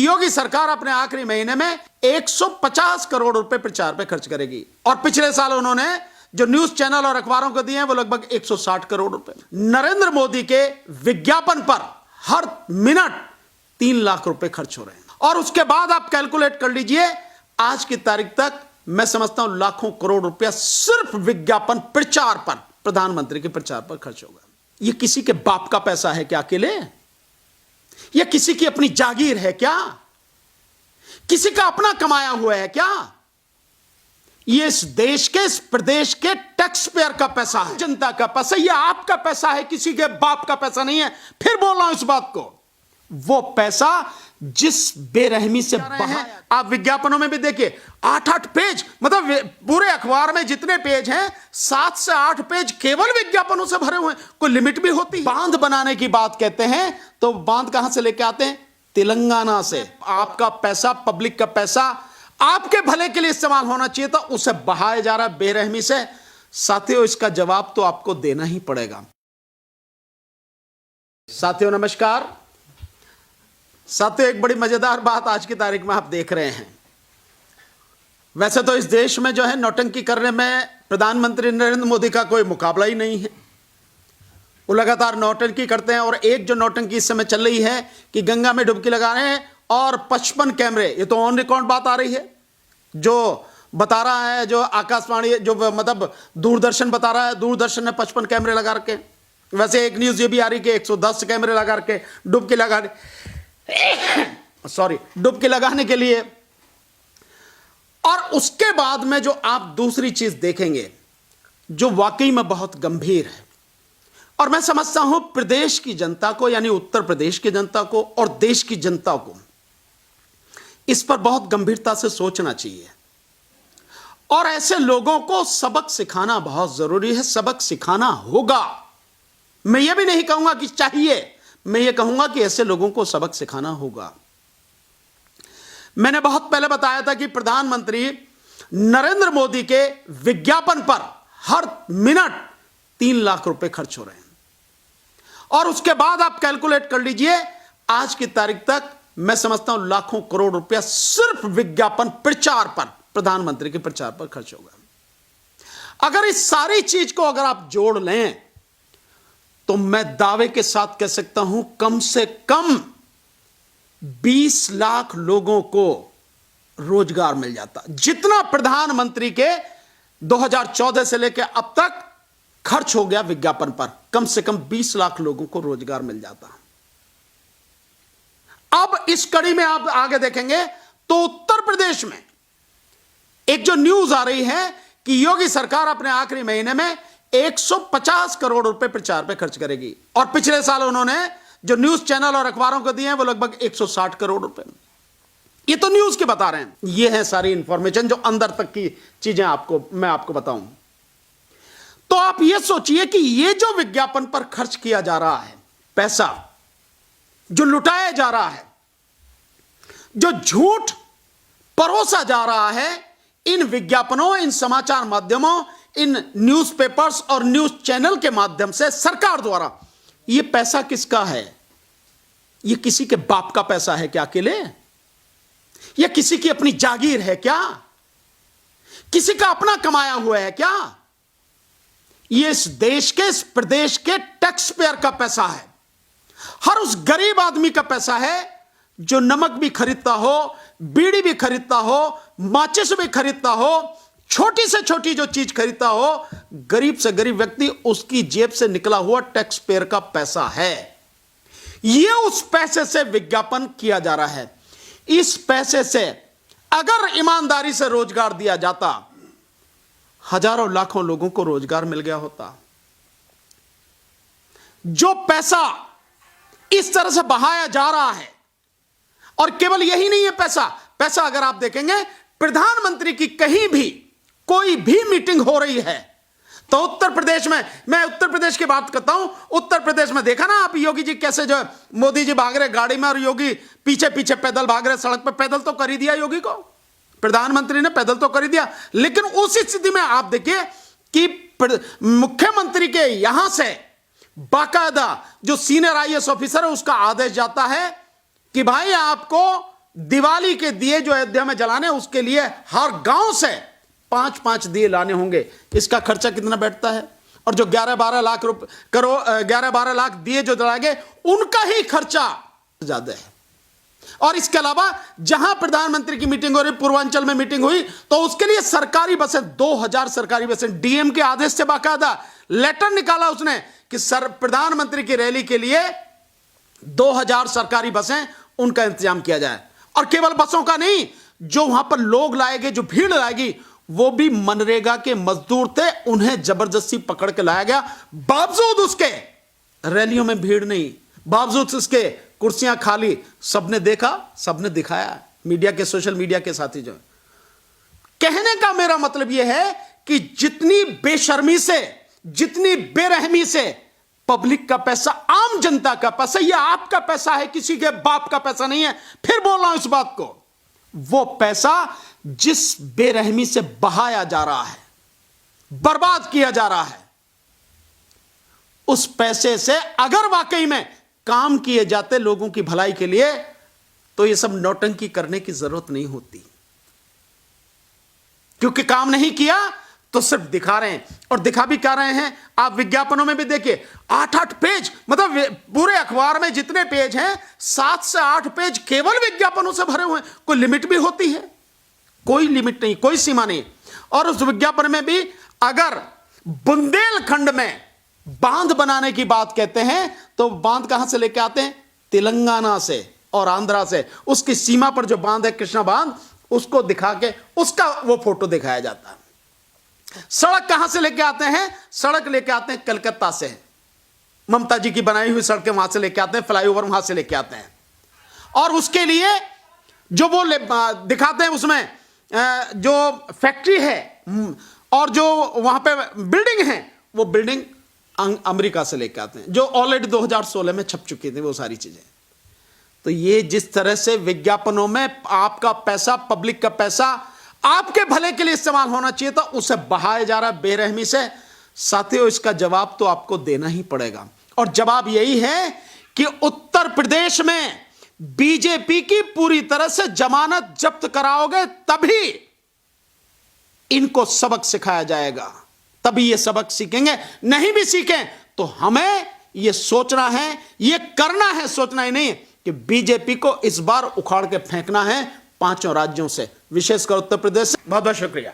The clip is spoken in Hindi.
योगी सरकार अपने आखिरी महीने में 150 करोड़ रुपए प्रचार पे खर्च करेगी और पिछले साल उन्होंने जो न्यूज चैनल और अखबारों को दिए हैं वो लगभग 160 करोड़ रुपए। नरेंद्र मोदी के विज्ञापन पर हर मिनट 3 लाख रुपए खर्च हो रहे हैं और उसके बाद आप कैलकुलेट कर लीजिए आज की तारीख तक मैं समझता हूं लाखों करोड़ रुपया सिर्फ विज्ञापन प्रचार पर, प्रधानमंत्री के प्रचार पर खर्च होगा। यह किसी के बाप का पैसा है क्या अकेले? यह किसी की अपनी जागीर है क्या? किसी का अपना कमाया हुआ है क्या? यह इस देश के, इस प्रदेश के टैक्स पेयर का पैसा है, जनता का पैसा। यह आपका पैसा है, किसी के बाप का पैसा नहीं है। फिर बोल रहा हूं इस बात को, वो पैसा जिस बेरहमी से बहा, आप विज्ञापनों में भी देखिए 8-8 पेज, मतलब पूरे अखबार में जितने पेज हैं 7 से 8 पेज केवल विज्ञापनों से भरे हुए हैं। कोई लिमिट भी होती है। बांध बनाने की बात कहते हैं तो बांध कहां से लेके आते हैं? तेलंगाना से। आपका पैसा, पब्लिक का पैसा आपके भले के लिए इस्तेमाल होना चाहिए था, उसे बहाया जा रहा है बेरहमी से। साथियों, इसका जवाब तो आपको देना ही पड़ेगा। साथियों नमस्कार। साथियों, एक बड़ी मजेदार बात आज की तारीख में आप देख रहे हैं। वैसे तो इस देश में जो है नौटंकी करने में प्रधानमंत्री नरेंद्र मोदी का कोई मुकाबला ही नहीं है। वो लगातार नौटंकी करते हैं और एक जो नौटंकी इस समय चल रही है कि गंगा में डुबकी लगा रहे हैं और 55 कैमरे, ये तो ऑन रिकॉर्ड बात आ रही है, जो बता रहा है, जो आकाशवाणी, जो मतलब दूरदर्शन बता रहा है, दूरदर्शन ने 55 कैमरे लगा रखे। वैसे एक न्यूज ये भी आ रही कि 110 कैमरे लगा रखे डुबकी लगाने डुबकी लगाने के लिए। और उसके बाद में जो आप दूसरी चीज देखेंगे जो वाकई में बहुत गंभीर है, और मैं समझता हूं प्रदेश की जनता को, यानी उत्तर प्रदेश की जनता को और देश की जनता को इस पर बहुत गंभीरता से सोचना चाहिए और ऐसे लोगों को सबक सिखाना बहुत जरूरी है। सबक सिखाना होगा। मैं यह भी नहीं कहूंगा कि चाहिए, मैं यह कहूंगा कि ऐसे लोगों को सबक सिखाना होगा। मैंने बहुत पहले बताया था कि प्रधानमंत्री नरेंद्र मोदी के विज्ञापन पर हर मिनट 3 लाख रुपए खर्च हो रहे हैं और उसके बाद आप कैलकुलेट कर लीजिए आज की तारीख तक मैं समझता हूं लाखों करोड़ रुपया सिर्फ विज्ञापन प्रचार पर, प्रधानमंत्री के प्रचार पर खर्च होगा। अगर इस सारी चीज को अगर आप जोड़ लें तो मैं दावे के साथ कह सकता हूं कम से कम 20 लाख लोगों को रोजगार मिल जाता। जितना प्रधानमंत्री के 2014 से लेकर अब तक खर्च हो गया विज्ञापन पर, कम से कम 20 लाख लोगों को रोजगार मिल जाता। अब इस कड़ी में आप आगे देखेंगे तो उत्तर प्रदेश में एक जो न्यूज आ रही है कि योगी सरकार अपने आखिरी महीने में 150 करोड़ रुपए प्रचार पे खर्च करेगी और पिछले साल उन्होंने जो न्यूज चैनल और अखबारों को दिए हैं वो लगभग 160 करोड़ रुपए। ये तो न्यूज के बता रहे हैं। ये है सारी इंफॉर्मेशन जो अंदर तक की चीजें मैं आपको बताऊं। तो आप ये सोचिए कि ये जो विज्ञापन पर खर्च किया जा रहा है पैसा, जो लुटाया जा रहा है, जो झूठ परोसा जा रहा है इन विज्ञापनों, इन समाचार माध्यमों, इन न्यूज़पेपर्स और न्यूज चैनल के माध्यम से सरकार द्वारा, यह पैसा किसका है? यह किसी के बाप का पैसा है क्या अकेले? यह किसी की अपनी जागीर है क्या? किसी का अपना कमाया हुआ है क्या? यह इस देश के, इस प्रदेश के टैक्स पेयर का पैसा है। हर उस गरीब आदमी का पैसा है जो नमक भी खरीदता हो, बीड़ी भी खरीदता हो, माचिस भी खरीदता हो, छोटी से छोटी जो चीज खरीदता हो, गरीब से गरीब व्यक्ति, उसकी जेब से निकला हुआ टैक्स पेयर का पैसा है। यह उस पैसे से विज्ञापन किया जा रहा है। इस पैसे से अगर ईमानदारी से रोजगार दिया जाता, हजारों लाखों लोगों को रोजगार मिल गया होता। जो पैसा इस तरह से बहाया जा रहा है, और केवल यही नहीं है पैसा अगर आप देखेंगे प्रधानमंत्री की कहीं भी कोई भी मीटिंग हो रही है तो उत्तर प्रदेश में, मैं उत्तर प्रदेश की बात करता हूं, उत्तर प्रदेश में देखा ना आप योगी जी कैसे, जो मोदी जी भाग रहे गाड़ी में और योगी पीछे पीछे पैदल भाग रहे सड़क पर। पैदल तो कर ही दिया योगी को, प्रधानमंत्री ने पैदल तो कर ही दिया। लेकिन उस स्थिति में आप देखिए कि मुख्यमंत्री के यहां से बाकायदा जो सीनियर आईएएस ऑफिसर है उसका आदेश जाता है कि भाई आपको दिवाली के दिए जो अयोध्या में जलाने, उसके लिए हर गांव से 5-5 दिए लाने होंगे। इसका खर्चा कितना बैठता है? और जो 11-12 लाख करोड़ 11-12 लाख दिए जो जलाए गए, उनका ही खर्चा ज्यादा है। और इसके अलावा जहां प्रधानमंत्री की मीटिंग हो रही, पूर्वांचल में मीटिंग हुई, तो उसके लिए सरकारी बसें, 2000 सरकारी बसें, डीएम के आदेश से बाकायदा लेटर निकाला उसने कि प्रधानमंत्री की रैली के लिए 2000 सरकारी बसें, उनका इंतजाम किया जाए। और केवल बसों का नहीं, जो वहां पर लोग लाएंगे, जो भीड़ लाएगी, वो भी मनरेगा के मजदूर थे, उन्हें जबरदस्ती पकड़ के लाया गया। बावजूद उसके रैलियों में भीड़ नहीं, बावजूद उसके कुर्सियां खाली। सबने देखा, सबने दिखाया, मीडिया के, सोशल मीडिया के साथी जो। कहने का मेरा मतलब यह है कि जितनी बेशर्मी से, जितनी बेरहमी से पब्लिक का पैसा, आम जनता का पैसा, यह आपका पैसा है, किसी के बाप का पैसा नहीं है, फिर बोल रहा हूं इस बात को, वो पैसा जिस बेरहमी से बहाया जा रहा है, बर्बाद किया जा रहा है, उस पैसे से अगर वाकई में काम किए जाते लोगों की भलाई के लिए, तो ये सब नौटंकी करने की जरूरत नहीं होती। क्योंकि काम नहीं किया तो सिर्फ दिखा रहे हैं, और दिखा भी क्या रहे हैं, आप विज्ञापनों में भी देखिए, 8-8 पेज, मतलब पूरे अखबार में जितने पेज हैं, 7 से 8 पेज केवल विज्ञापनों से भरे हुए हैं। कोई लिमिट भी होती है? कोई लिमिट नहीं, कोई सीमा नहीं। और उस विज्ञापन में भी अगर बुंदेलखंड में बांध बनाने की बात कहते हैं, तो बांध कहां से लेके आते हैं? तेलंगाना से और आंध्रा से। उसकी सीमा पर जो बांध है, कृष्णा बांध, उसको दिखा के उसका वो फोटो दिखाया जाता है। सड़क कहां से लेके आते हैं? सड़क लेके आते हैं कलकत्ता से, ममता जी की बनाई हुई सड़कें वहां से लेके आते हैं, फ्लाईओवर वहां से लेके आते हैं। और उसके लिए जो वो दिखाते हैं, उसमें जो फैक्ट्री है और जो वहां पे बिल्डिंग है, वो बिल्डिंग अमेरिका से लेके आते हैं, जो ऑलरेडी 2016 में छप चुकी थी वो सारी चीजें। तो ये जिस तरह से विज्ञापनों में आपका पैसा, पब्लिक का पैसा आपके भले के लिए इस्तेमाल होना चाहिए था, उसे बहाया जा रहा बेरहमी से। साथियों, इसका जवाब तो आपको देना ही पड़ेगा। और जवाब यही है कि उत्तर प्रदेश में बीजेपी की पूरी तरह से जमानत जब्त कराओगे, तभी इनको सबक सिखाया जाएगा, तभी ये सबक सीखेंगे। नहीं भी सीखें तो हमें ये सोचना है, ये करना है, सोचना ही नहीं कि बीजेपी को इस बार उखाड़ के फेंकना है 5 राज्यों से, विशेषकर उत्तर प्रदेश से। बहुत बहुत शुक्रिया।